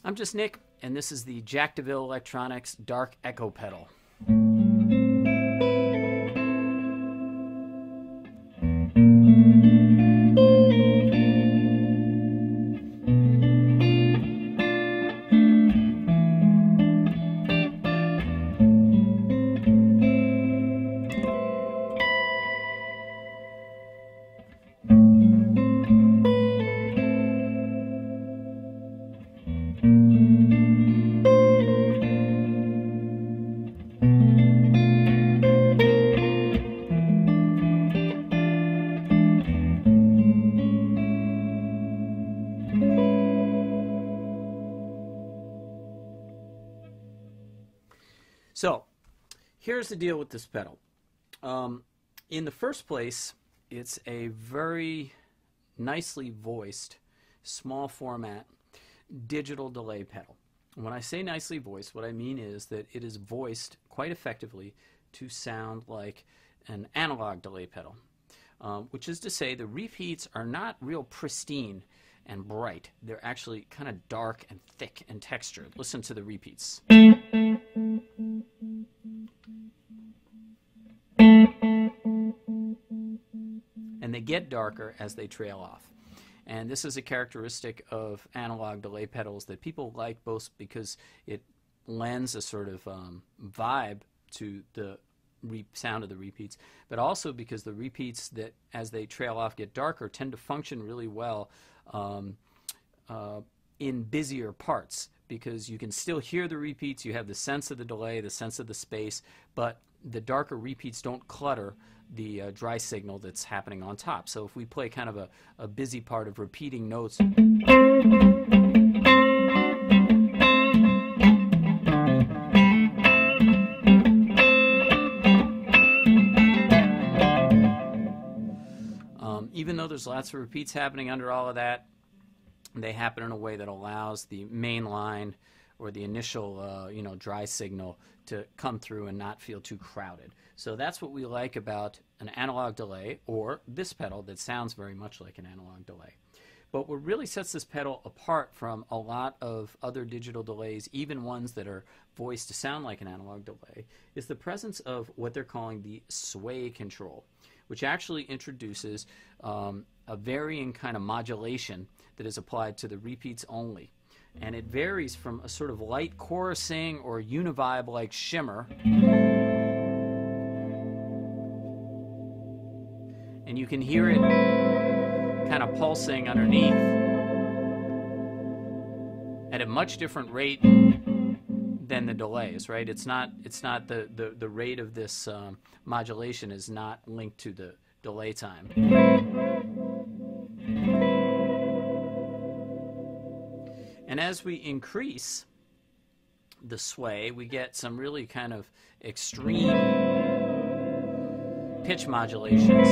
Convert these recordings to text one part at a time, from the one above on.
I'm just Nick, and this is the Deville Electronics Dark Echo pedal. So, here's the deal with this pedal. In the first place, it's a very nicely voiced, small format, digital delay pedal. When I say nicely voiced, what I mean is that it is voiced quite effectively to sound like an analog delay pedal, which is to say the repeats are not real pristine and bright. They're actually kind of dark and thick and textured. Listen to the repeats. And they get darker as they trail off. And this is a characteristic of analog delay pedals that people like, both because it lends a sort of vibe to the sound of the repeats, but also because the repeats that, as they trail off, get darker, tend to function really well in busier parts, because you can still hear the repeats, you have the sense of the delay, the sense of the space, but the darker repeats don't clutter the dry signal that's happening on top. So if we play kind of a busy part of repeating notes, even though there's lots of repeats happening under all of that, they happen in a way that allows the main line or the initial dry signal to come through and not feel too crowded. So that's what we like about an analog delay, or this pedal that sounds very much like an analog delay. But what really sets this pedal apart from a lot of other digital delays, even ones that are voiced to sound like an analog delay, is the presence of what they're calling the sway control, which actually introduces a varying kind of modulation that is applied to the repeats only. And it varies from a sort of light chorusing or univibe like shimmer, and you can hear it kind of pulsing underneath at a much different rate than the delays, right? It's not the rate of this modulation is not linked to the delay time. And as we increase the sway, we get some really kind of extreme pitch modulations.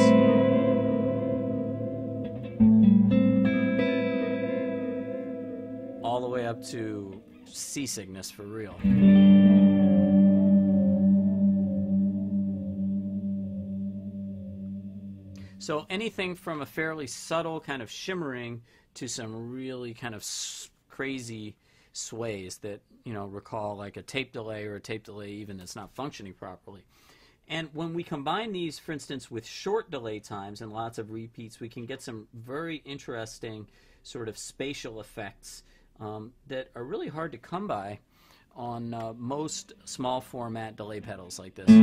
All the way up to seasickness for real. So anything from a fairly subtle kind of shimmering to some really kind of crazy sways that, recall like a tape delay, or a tape delay even that's not functioning properly. And when we combine these, for instance, with short delay times and lots of repeats, we can get some very interesting sort of spatial effects that are really hard to come by on most small format delay pedals like this. We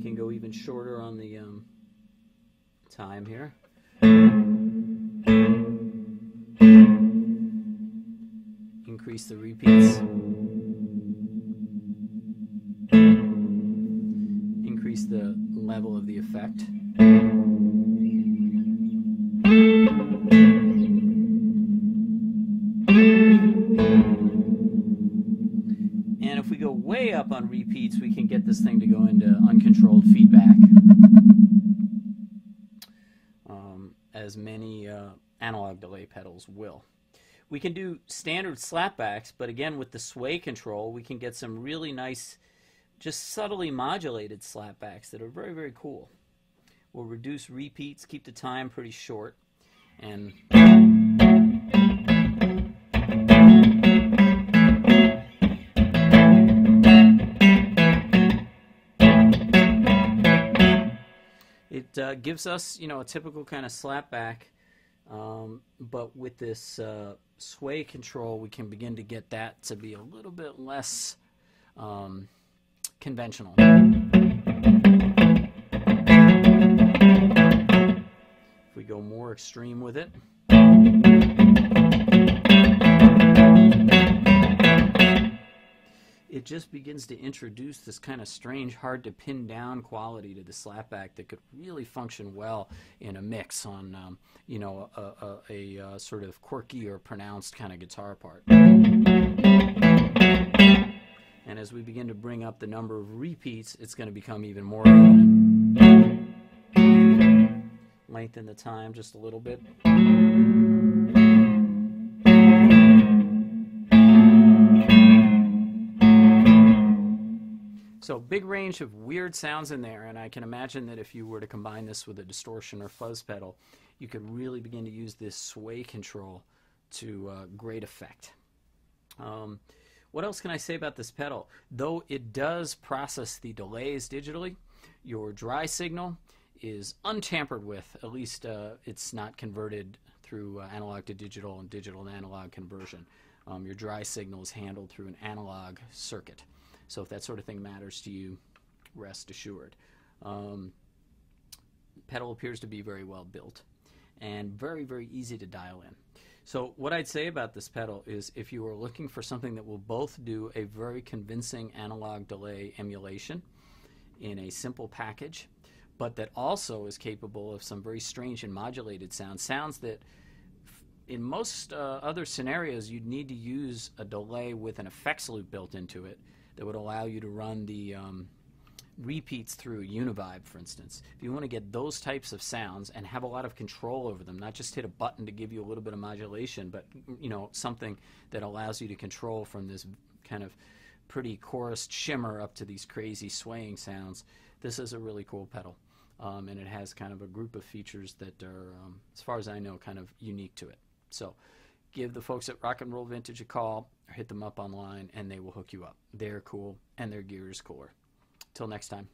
can go even shorter on the time here. Increase the repeats. Increase the level of the effect. And if we go way up on repeats, we can get this thing to go into uncontrolled feedback, as many analog delay pedals will. We can do standard slapbacks, but again, with the sway control, we can get some really nice, just subtly modulated slapbacks that are very, very cool. We'll reduce repeats, keep the time pretty short, and it gives us, you know, a typical kind of slapback, but with this sway control, we can begin to get that to be a little bit less conventional. If we go more extreme with it, it just begins to introduce this kind of strange, hard to pin down quality to the slapback that could really function well in a mix on, you know, a sort of quirky or pronounced kind of guitar part. And as we begin to bring up the number of repeats, it's going to become even more evident. Lengthen the time just a little bit. So big range of weird sounds in there, and I can imagine that if you were to combine this with a distortion or fuzz pedal, you could really begin to use this sway control to great effect. What else can I say about this pedal? Though it does process the delays digitally, your dry signal is untampered with. At least it's not converted through analog to digital and digital to analog conversion. Your dry signal is handled through an analog circuit. So if that sort of thing matters to you, rest assured. Pedal appears to be very well built and very, very easy to dial in. So what I'd say about this pedal is if you are looking for something that will both do a very convincing analog delay emulation in a simple package, but that also is capable of some very strange and modulated sounds that in most other scenarios you'd need to use a delay with an effects loop built into it that would allow you to run the repeats through Univibe, for instance. If you want to get those types of sounds and have a lot of control over them, not just hit a button to give you a little bit of modulation, but you know, something that allows you to control from this kind of pretty chorused shimmer up to these crazy swaying sounds, this is a really cool pedal. And it has kind of a group of features that are, as far as I know, kind of unique to it. So give the folks at Rock and Roll Vintage a call, or hit them up online, and they will hook you up. They're cool, and their gear is cooler. Till next time.